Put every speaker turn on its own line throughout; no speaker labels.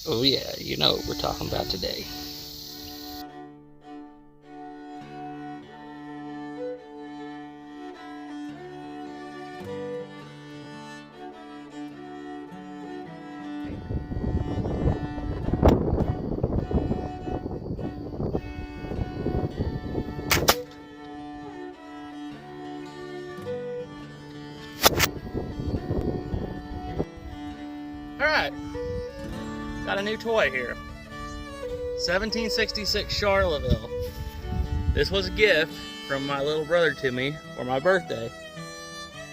Oh yeah, you know what we're talking about today. Alright, got a new toy here. 1766 Charleville. This was a gift from my little brother to me for my birthday.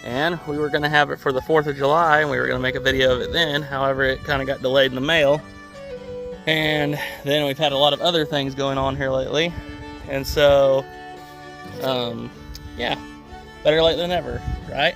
And we were going to have it for the 4th of July, and we were going to make a video of it then. However, it kind of got delayed in the mail. And then we've had a lot of other things going on here lately. And so, yeah, better late than never, right?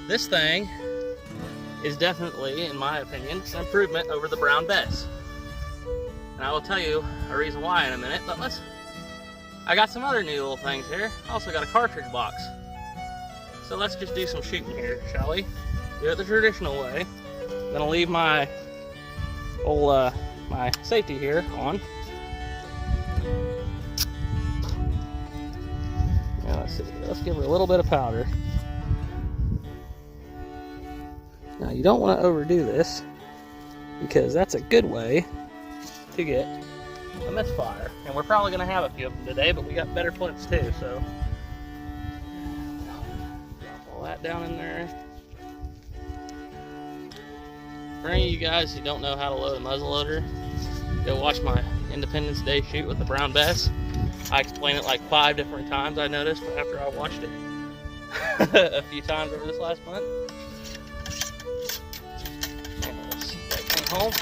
This thing is definitely, in my opinion, an improvement over the Brown Bess. And I will tell you a reason why in a minute, but I got some other new little things here. I also got a cartridge box. So let's just do some shooting here, shall we? Do it the traditional way. I'm gonna leave my old, my safety here on. Now let's see, let's give her a little bit of powder. Now you don't want to overdo this, because that's a good way to get a misfire. And we're probably going to have a few of them today, but we got better flips too, so. Drop all that down in there. For any of you guys who don't know how to load a muzzleloader, go watch my Independence Day shoot with the Brown Bess. I explain it like 5 different times, I noticed, after I watched it a few times over this last month. Home.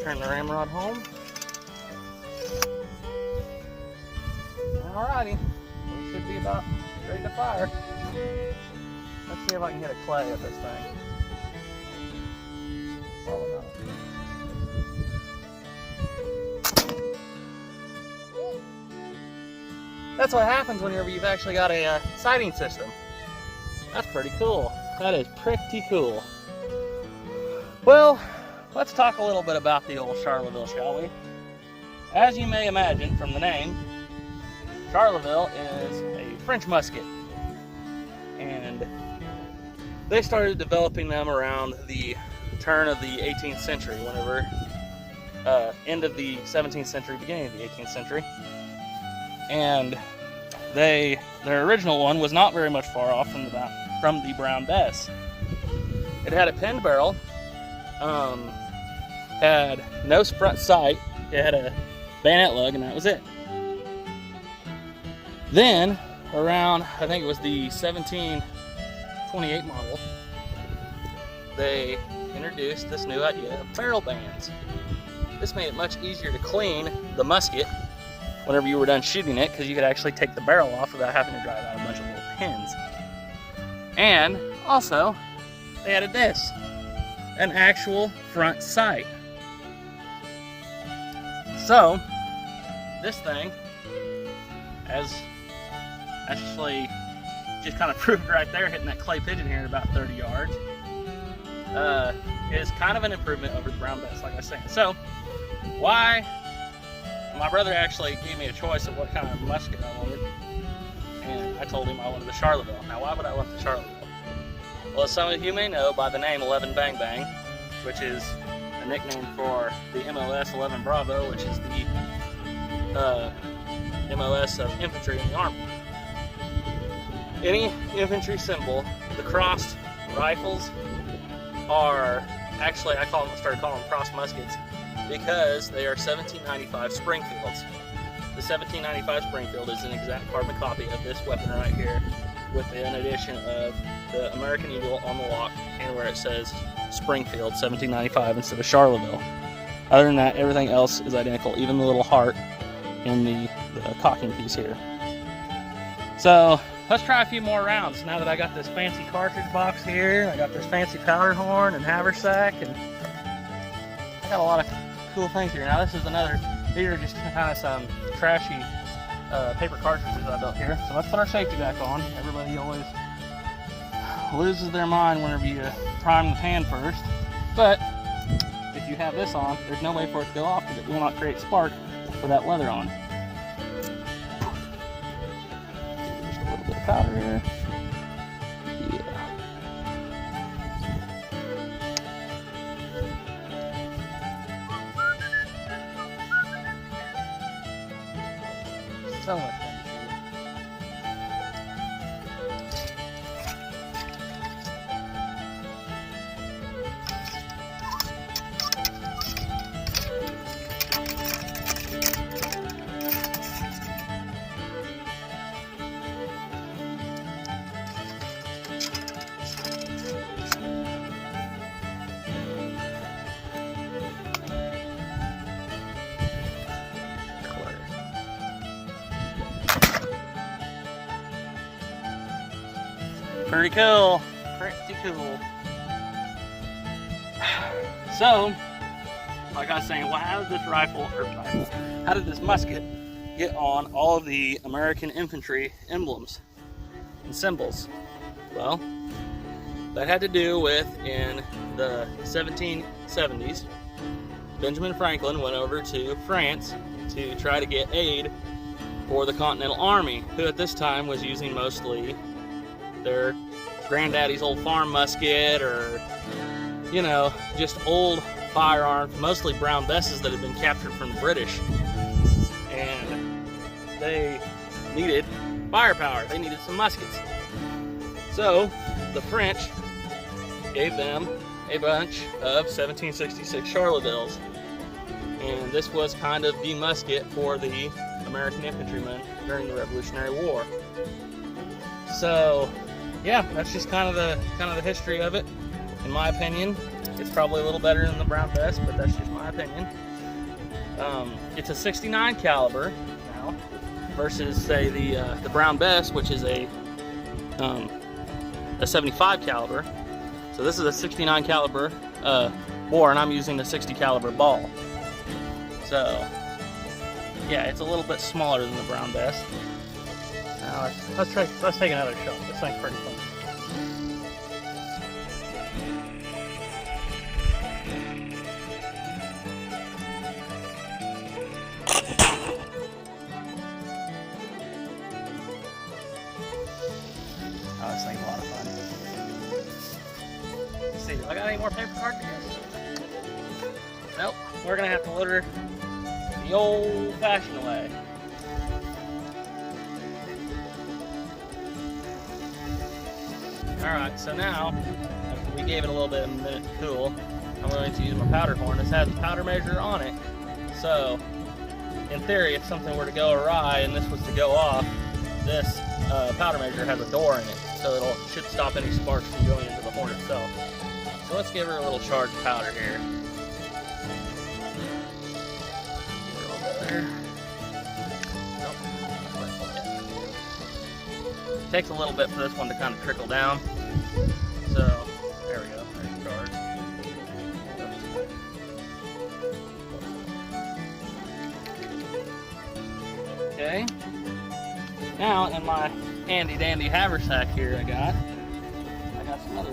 Turn the ramrod home. Alrighty, we should be about ready to fire. Let's see if I can hit a clay with this thing. Probably not. That's what happens whenever you've actually got a sighting system. That's pretty cool. That is pretty cool. Well, let's talk a little bit about the old Charleville, shall we? As you may imagine from the name, Charleville is a French musket. And they started developing them around the turn of the 18th century, whenever, end of the 17th century, beginning of the 18th century. And their original one was not very much far off from the Brown Bess. It had a pinned barrel, had no front sight, it had a bayonet lug, and that was it. Then, around, I think it was the 1728 model, they introduced this new idea of barrel bands. This made it much easier to clean the musket whenever you were done shooting it, because you could actually take the barrel off without having to drive out a bunch of little pins. And also, they added this, an actual front sight. So, this thing, as actually just kind of proved right there, hitting that clay pigeon here at about 30 yards, is kind of an improvement over the Brown Bess, like I said. So, why? My brother actually gave me a choice of what kind of musket I wanted, and I told him I wanted the Charleville. Now, why would I want the Charleville? Well, as some of you may know by the name 11 Bang Bang, which is a nickname for the MOS 11 Bravo, which is the MOS of infantry in the Army. Any infantry symbol, the crossed rifles are actually, started calling them crossed muskets, because they are 1795 Springfields. The 1795 Springfield is an exact carbon copy of this weapon right here, with an addition of the American Eagle on the lock and where it says Springfield 1795 instead of Charleville. Other than that, everything else is identical, even the little heart in the cocking piece here. So let's try a few more rounds now that I got this fancy cartridge box here. I got this fancy powder horn and haversack, and I got a lot of cool things here. Now this is these are just kind of some trashy paper cartridges I built here. So let's put our safety back on. Everybody always loses their mind whenever you prime the pan first. But if you have this on, there's no way for it to go off because it will not create spark with that leather on. Just a little bit of powder here. Yeah. So much fun. Pretty cool. Pretty cool. So, like I was saying, well, how did this how did this musket get on all of the American infantry emblems and symbols? Well, that had to do with in the 1770s, Benjamin Franklin went over to France to try to get aid for the Continental Army, who at this time was using mostly their granddaddy's old farm musket, or, you know, just old firearms, mostly brown besses that had been captured from the British. And they needed firepower. They needed some muskets. So the French gave them a bunch of 1766 Charlevilles. And this was kind of the musket for the American infantrymen during the Revolutionary War. So yeah, that's just kind of the history of it. In my opinion, it's probably a little better than the brown bess, but that's just my opinion. It's a 69 caliber now versus, say, the brown bess, which is a 75 caliber. So this is a 69 caliber bore, and I'm using the 60 caliber ball. So yeah, it's a little bit smaller than the brown bess. Now let's take another shot. This thing's pretty fun. Oh, this thing's a lot of fun. Let's see, do I got any more paper cartridges? Nope. We're gonna have to load her the old-fashioned way. Alright, so now, after we gave it a little bit of a minute to cool, I'm going to use my powder horn. This has a powder measure on it, so in theory, if something were to go awry and this was to go off, this powder measure has a door in it, so it should stop any sparks from going into the horn itself. So let's give her a little charged powder here. There. Nope. Takes a little bit for this one to kind of trickle down. So there we go. There's charge. Okay. Now in my handy dandy haversack here, I got some other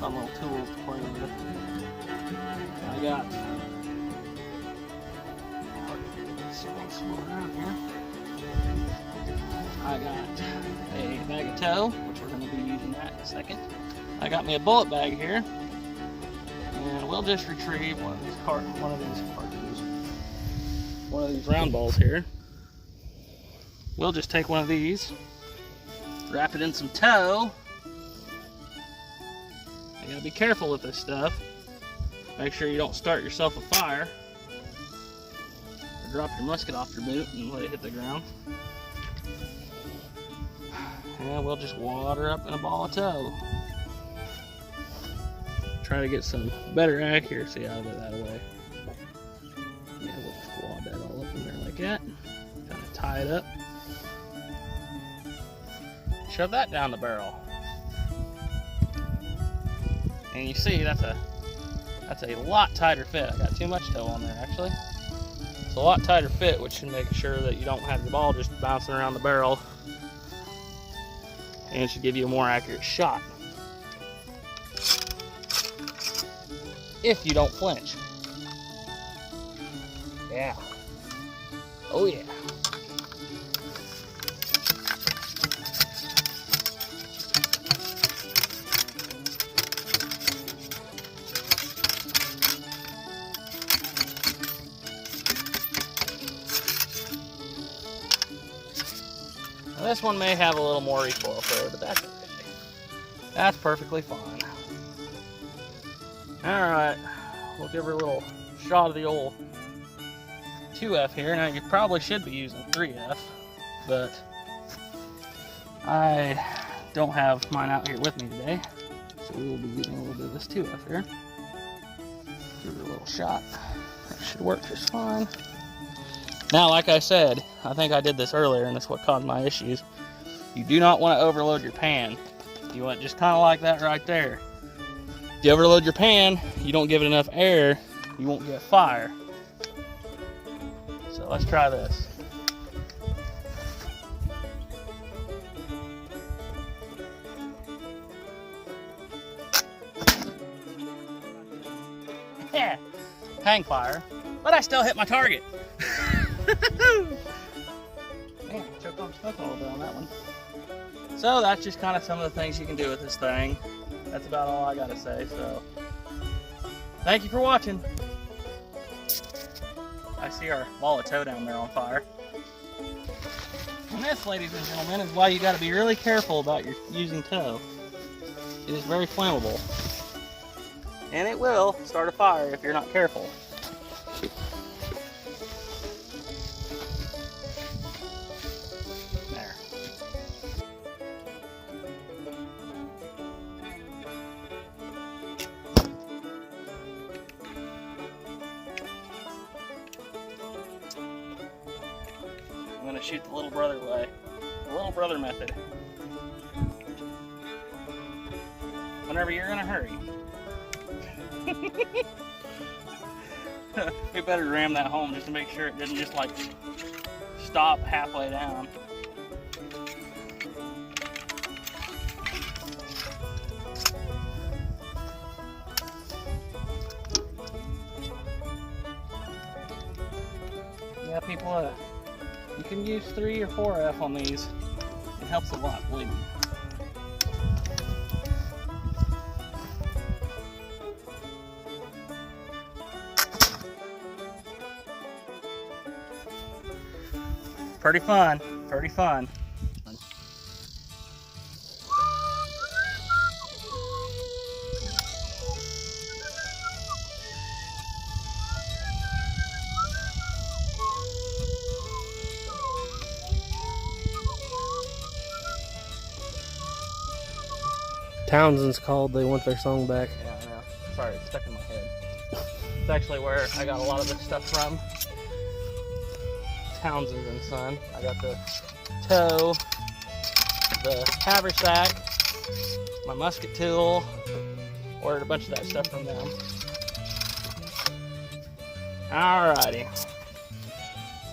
fun little tools to play with. I got I got a bag of tow, which we're going to be using that in a second. I got me a bullet bag here, and we'll just retrieve one of these round balls here. We'll just take one of these, wrap it in some tow. You gotta be careful with this stuff. Make sure you don't start yourself a fire. Or drop your musket off your boot and let it hit the ground. And we'll just wad her up in a ball of tow. Try to get some better accuracy out of it that way. Yeah, we'll just wad that all up in there like that. Kind of tie it up. Shove that down the barrel. And you see, that's a lot tighter fit. I got too much tow on there, actually. It's a lot tighter fit, which should make sure that you don't have the ball just bouncing around the barrel. And it should give you a more accurate shot. if you don't flinch. Yeah. Oh yeah. Now this one may have a little more recoil throw, but that's okay. That's perfectly fine. Alright, we'll give her a little shot of the old 2F here. Now you probably should be using 3F, but I don't have mine out here with me today. So we will be using a little bit of this 2F here. Give her a little shot. That should work just fine. Now, like I said, I think I did this earlier, and that's what caused my issues. You do not want to overload your pan. You want it just kind of like that right there. If you overload your pan, you don't give it enough air, you won't get fire. So let's try this. Yeah, hang fire, but I still hit my target. Man, choked on smoke a little bit on that one. So that's just kind of some of the things you can do with this thing. That's about all I gotta say, so thank you for watching. I see our ball of tow down there on fire. And this, ladies and gentlemen, is why you gotta be really careful about your using tow. It is very flammable. And it will start a fire if you're not careful. There. I'm gonna shoot the little brother way. The little brother method. Whenever you're in a hurry. We better ram that home just to make sure it doesn't just like stop halfway down. Yeah, people, you can use 3 or 4F on these. It helps a lot, believe me. Pretty fun, pretty fun.
Townsend's called, they want their song back.
Yeah, I know. Sorry, it's stuck in my head. It's actually where I got a lot of this stuff from. Townsend and Son. I got the tow, the haversack, my musket tool. Ordered a bunch of that stuff from them. Alrighty.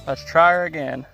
Let's try her again.